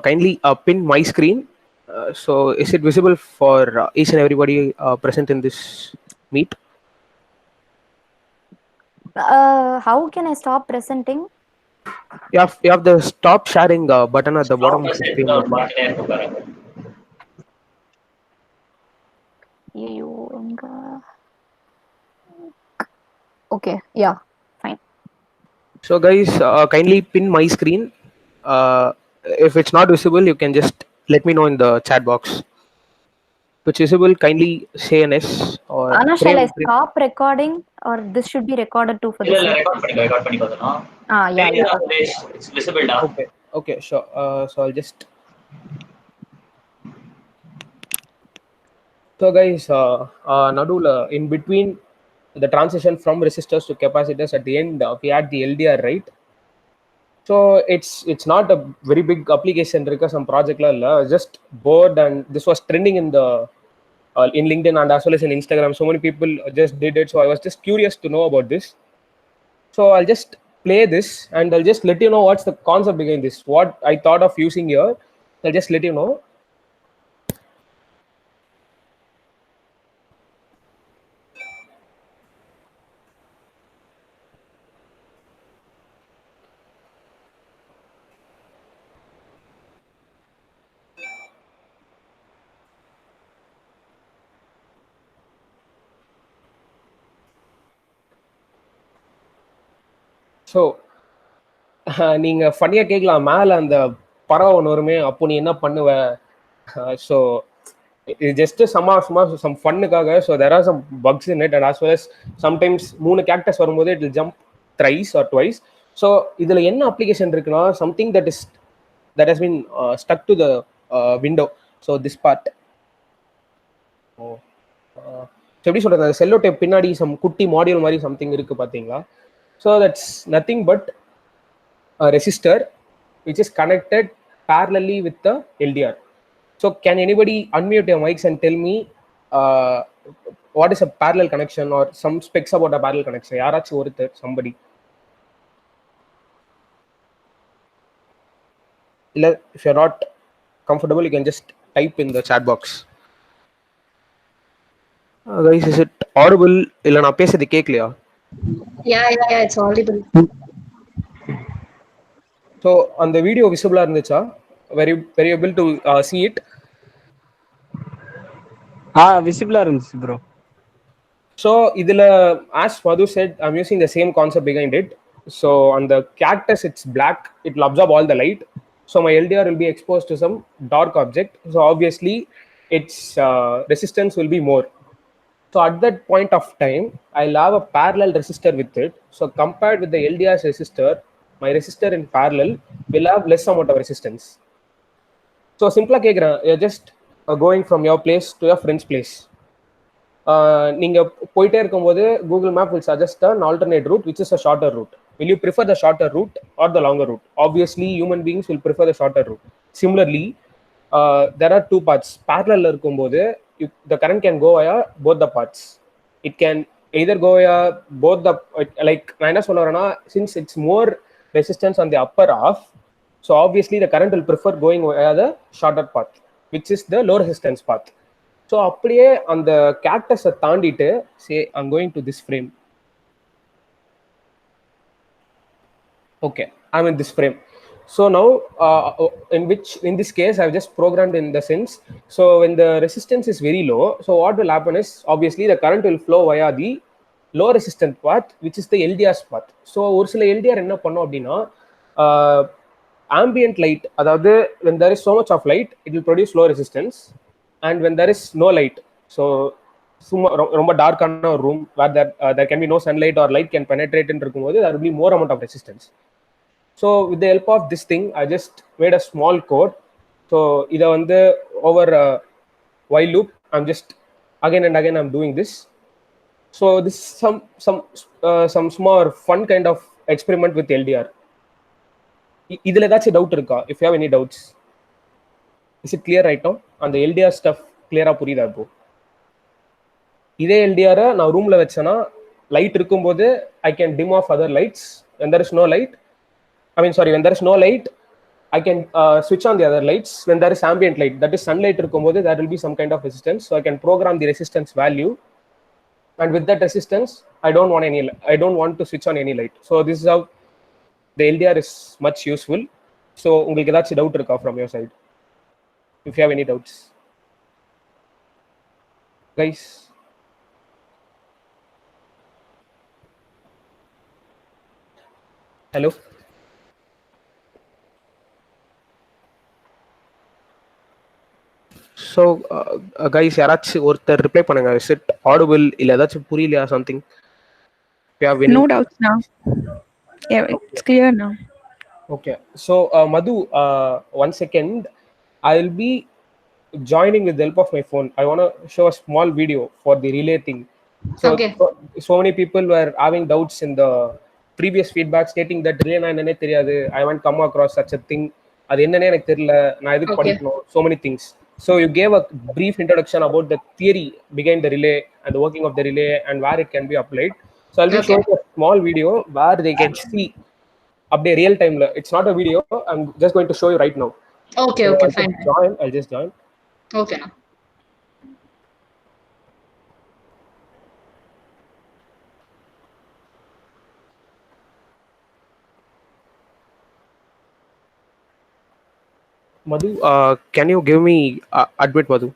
kindly pin my screen. So is it visible for each and everybody present in this meet? How can I stop presenting? You have the stop sharing button at the Stop bottom of the present screen. ஒரு button இருக்கு பாருங்க. ஐயோ எங்க? Okay, yeah, fine. So guys, kindly pin my screen. If it's not visible, you can just let me know in the chat box. If it's visible, kindly say an S or Anna, shall I Prem. stop recording or this should be recorded too for இல்ல this? இல்ல record பண்ணி பார்த்தோம். Yeah, yeah. It's visible டா. Okay, sure. So I'll just. So guys, Nadula, in between the transition from resistors to capacitors, at the end we had the LDR, right? So it's not a very big application because some project la just bored, and this was trending in the in LinkedIn and as well as in Instagram. So many people just did it, so I was just curious to know about this. So I'll just play this and I'll just let you know what's the concept behind this, what I thought of using here. I'll just let you know. So நீங்கள் ஃபன்னியாக கேட்கலாம், மேலே அந்த பறவை ஒன்று வருமே, அப்போ நீ என்ன பண்ணுவ? ஸோ இது ஜஸ்ட் சம் ஃபன்னுக்காக. So there are some bugs in it, and as well as sometimes 3 characters வரும்போது it will jump thrice or twice. So இதில் என்ன அப்ளிகேஷன் இருக்குன்னா, something that has been stuck to the window. So this part எப்படி சொல்கிறது, அந்த cello tape பின்னாடி some குட்டி module மாதிரி சம்திங் இருக்குது பார்த்தீங்களா? So that's nothing but a resistor which is connected parallelly with the LDR. So can anybody unmute your mics and tell me what is a parallel connection or some specs about a parallel connection? Yaarachu oruther, somebody. If you're not comfortable, you can just type in the chat box. Guys, is it audible? Illa na pesathu kekliya? Yeah, it's audible. So on the video visible irundhucha? Were you able to see it? Visible irundhuchu bro. So idila, as Madhu said, I'm using the same concept behind it. So on the cactus it's black, it will absorb all the light. So my LDR will be exposed to some dark object, so obviously its resistance will be more. So at that point of time, I'll have a parallel resistor with it. So compared with the LDR's resistor, my resistor in parallel will have less amount of resistance. So simply you're just going from your place to your friend's place. நீங்கள் போயிட்டே இருக்கும்போது Google Map will suggest an alternate route which is a shorter route. Will you prefer the shorter route or the longer route? Obviously human beings will prefer the shorter route. Similarly, there are two paths. Parallel இருக்கும்போது the current can go via both the paths. It can either go via both the, like நான் என்ன சொல்ல வரேன்னா, since it's more resistance on the upper half, so obviously the current will prefer going via the shorter path, which is the low resistance path. So அப்படியே அந்த கேக்டஸை தாண்டிட்டு say I'm going to this frame. Okay, I'm in this frame. So now in this case I've just programmed in the sense, so when the resistance is very low, so what will happen is obviously the current will flow via the low resistance path, which is the LDR's path. So ஒரு சில LDR என்ன பண்ணும் அப்படின்னா, ambient light, அதாவது when there is so much of light it will produce low resistance, and when there is no light, so ரொம்ப டார்க்கான ஒரு room where there can be no sunlight or light can penetrate ன்னு இருக்கும்போது there will be more amount of resistance. So with the help of this thing, I just made a small code. So இதை வந்து over a while loop, I'm just again and again I'm doing this. So this is some small fun kind of experiment with LDR. இதில் ஏதாச்சும் doubt இருக்கா? If you have any doubts, is it clear right now? அந்த LDR stuff clear-ஆ புரியுதா? இப்போ இதே LDR நான் ரூம்ல வச்சேன்னா லைட் இருக்கும்போது I can dim off other lights. When there is no light, when there is no light, I can switch on the other lights when there is ambient light, that is sunlight இருக்கும்போது there will be some kind of resistance, so I can program the resistance value, and with that resistance I don't want to switch on any light. So this is how the LDR is much useful. So உங்களுக்கு ஏதாச்சும் doubt இருக்கா from your side? If you have any doubts, guys. Hello. So guys, யாராச்சும் ஒருத்தர் reply பண்ணுங்க. Is it audible இல்ல ஏதாச்சும் புரியலையா something? You have any? No doubts now. Yeah, it's clear now. Okay. So Madhu, 1 second. I'll be joining with the help of my phone. I want to show a small video for the relay thing. So, Okay. so many people were having doubts in the previous feedback stating that relay na என்னன்னே தெரியாது. I haven't come across such a thing. அது என்னன்னே எனக்கு தெரியல. நான் எதுக்கு படிக்கணும்? So many things. So you gave a brief introduction about the theory behind the relay and the working of the relay and where it can be applied. So I'll be showing a small video where they can see update real time. It's not a video. I'm just going to show you right now. Okay, So okay, I'll fine. just join. Okay, now. Madhu, can you give me admit Madhu?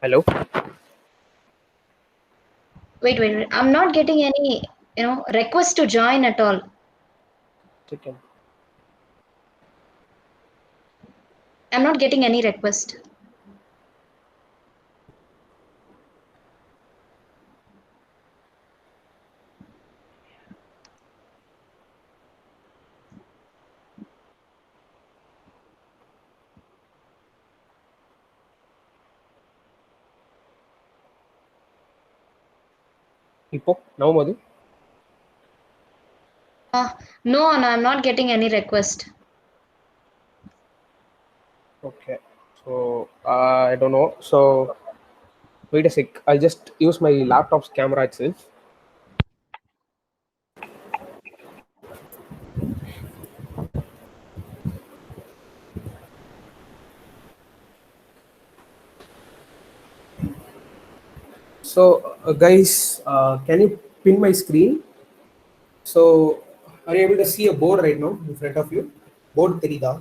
Hello. Wait. I'm not getting any, request to join at all. Second. I'm not getting any request. Now Madhu. No, I'm not getting any request. Okay. So I don't know. So wait a sec. I'll just use my laptop's camera itself. So guys, can you pin my screen? So are you able to see a board right now in front of you? Board தெரியுதா?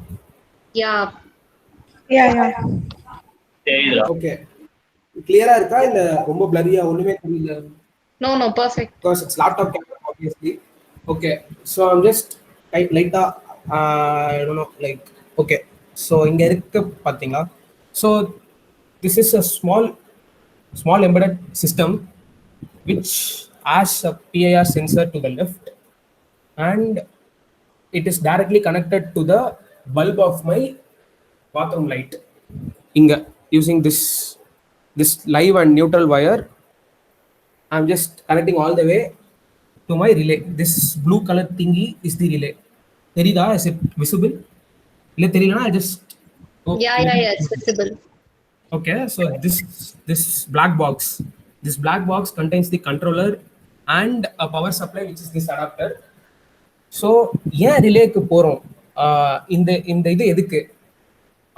Yeah. Yeah. தெரியுதுடா. Okay. கிளியரா இருக்கா இல்ல ரொம்ப blurry-ஆ ஒண்ணுமே தெரியல? No, perfect. Because it's laptop camera obviously. Okay. So I'm just light I don't know, like, okay. So இங்க இருக்கு பாத்தீங்களா? So this is a small embedded system which has a PIR sensor to the left, and it is directly connected to the bulb of my bathroom light. Inga, using this live and neutral wire, I'm just connecting all the way to my relay. This blue color thingy is the relay. Terida, is it visible? Illa theriyana, I just Yeah, it's visible. Okay, so this black box contains the controller and a power supply, which is this adapter. So ஏன் ரிலேக்கு போறோம், இந்த இது எதுக்கு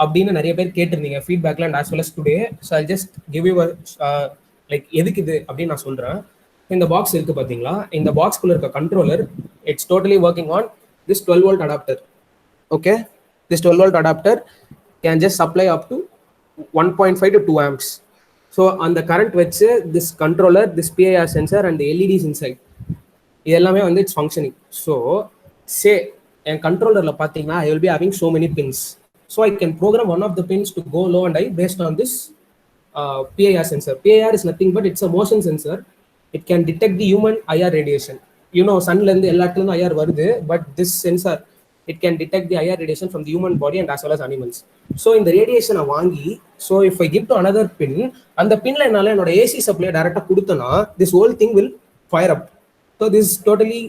அப்படின்னு நிறைய பேர் கேட்டிருந்தீங்க ஃபீட்பேக்ல and as well as today. So I just give you like எதுக்கு இது அப்படின்னு நான் சொல்றேன். இந்த பாக்ஸ் இருக்கு பாத்தீங்களா, இந்த பாக்ஸ்குள்ள இருக்க controller it's totally working on this 12 volt adapter. Okay, this 12 volt adapter can just supply up to 1.5 to 2 amps. So on the current வச்சு this controller, this PIR sensor and the LEDs inside இது எல்லாமே வந்து it's functioning. So say என் கண்ட்ரோலர்ல பாத்தீங்கன்னா I will be having so many pins, so I can program one of the pins to go low and high based on this PIR sensor. PIR is nothing but it's a motion sensor. It can detect the human IR radiation. sunல இருந்து எல்லா இடத்துல IR வருது, but this sensor, it can detect the IR radiation from the human body and as well as animals. So in the radiation வாங்கி, so if I give to another pin, அந்த pinல என்னால என்னோட AC supply டைரக்டா கொடுத்தனா this whole thing will fire up. So this is totally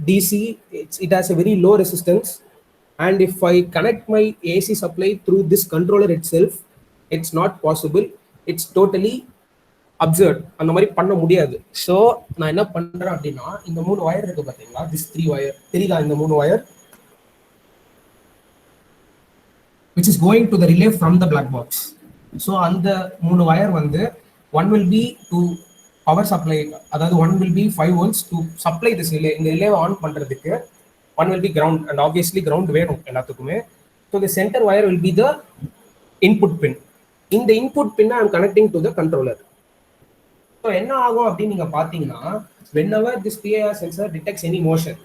DC. It has a very low resistance, and if I connect my AC supply through this controller itself, it's not possible. It's totally absurd அந்த மாதிரி பண்ண முடியாது. So நான் என்ன பண்றேன் அப்படின்னா, இந்த 3 wire இருக்கு பாத்தீங்களா, திஸ் 3 வயர் தெரியுதா, இந்த 3 wire which is going to the relay from the black box. So அந்த 3 wire வந்து one will be to power supply, அதாவது one will be 5 volts to supply this relay. இந்த relay ஆன் பண்றதுக்கு one will be ground, and obviously ground வேணும் எல்லாத்துக்குமே. So the center wire will be the input pin. In the input pin I am connecting to the controller. So என்ன ஆகும் அப்படின்னு நீங்க பாத்தீங்கன்னா, whenever this PIR sensor detects any motion,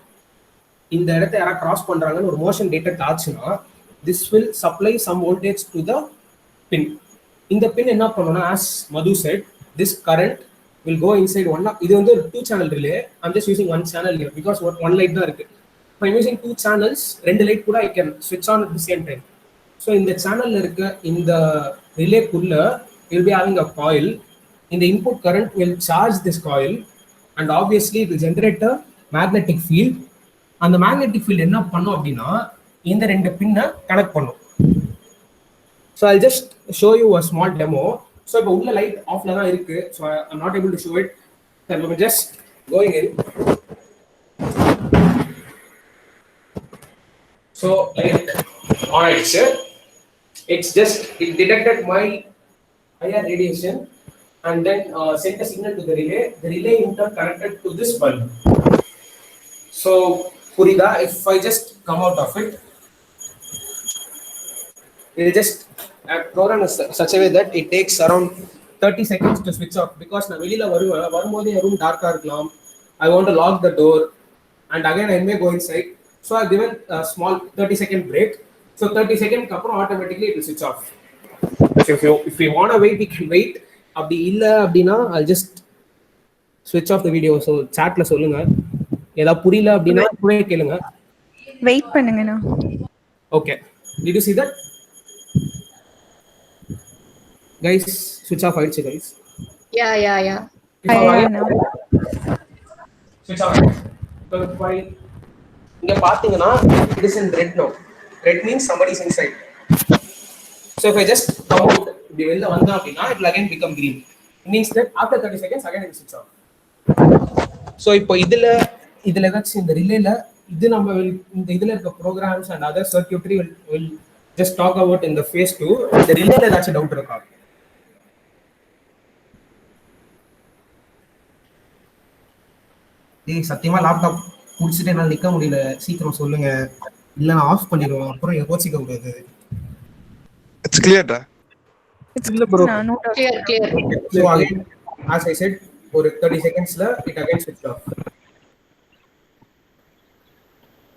இந்த இடத்தை யாராவது கிராஸ் பண்றாங்கன்னு ஒரு மோஷன் டிடெக்ட் ஆச்சுன்னா, this will supply some voltage to the pin. இந்த pin என்ன பண்ணனும்னா, as Madhu said, this current will go inside one. இது வந்து ஒரு 2 channel relay. I'm just using one channel here because one light தான் இருக்கு. If I'm using 2 channels, 2 light கூட I can switch on at the same time. So இந்த channel இருக்க இந்த relay குள்ள will be having a coil. In the input current will charge this coil, and obviously it will generate a magnetic field. And the magnetic field என்ன பண்ணும் அப்படின்னா, இந்த 2 பின்னை connect பண்ணும். So I'll just show you a small demo. So இப்போ உள்ள light ஆஃப்ல தான் இருக்கு. So I'm not able to show it. So I'm just going in. So light on ஆயிடுச்சு. It's just it detected my higher radiation and then sent a signal to the relay. The relay in turn connected to this bulb. So Purida, if I just come out of it, it is just program is such a way that it takes around 30 seconds to switch off, because நான் வெளியில வரும்போது room dark இருக்கலாம், I want to lock the door and again I may go inside. So I've given a small 30-second break. So 30 seconds அப்புறம் automatically it will switch off. So if you want to wait, we can wait. அப்படி இல்ல அப்படின்னா I'll just switch off the video. So chatல சொல்லுங்க, ஏதாவது புரியல அப்படின்னா கூட கேளுங்க. வெயிட் பண்ணுங்கண்ணா. Okay, did you see that guys? Switch off ஆயிடுச்சு guys. Yeah. Switch off. So இங்க பாத்தீங்கன்னா it is in red now. Red means somebody is inside. So if I just come out, the வெளில வந்தா அப்படின்னா it will again become green. It means that after 30 seconds again it will switch off. So இப்போ இதுல ஏதாச்சும் இந்த ரிலேல இது நம்ம இந்த இதுல இருக்க programs and other circuitry will just talk about in the phase 2. இந்த ரிலேல ஏதாச்சும் டவுட் இருக்கா? ஏய் சத்தியமா லேப்டாப் புடிச்சிட்டு என்னால நிக்க முடியல, சீக்கிரம் சொல்லுங்க, இல்ல நான் ஆஃப் பண்ணிடுவேன், அப்புறம் என்ன கோச்சிக்க கூடாது. It's clear da. It's clear bro. Clear. So again, as I said, for 30 seconds la it again switched off.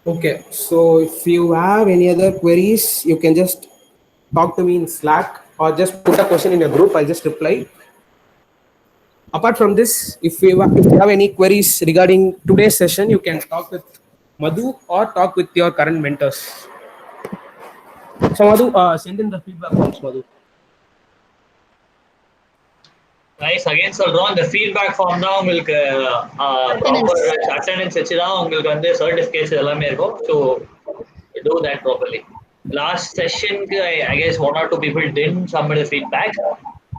Okay, so if you have any other queries, you can just talk to me in Slack or just put a question in your group. I'll just reply. Apart from this, if you have any queries regarding today's session, you can talk with Madhu or talk with your current mentors. So Madhu, send in the feedback forms, Madhu. Guys, again சொல்றோம், இந்த feedback form தான் உங்களுக்கு proper attendance வச்சு தான் உங்களுக்கு வந்து certificates எல்லாமே இருக்கும். So do that properly. Last session I guess 1 or 2 people didn't submit the feedback.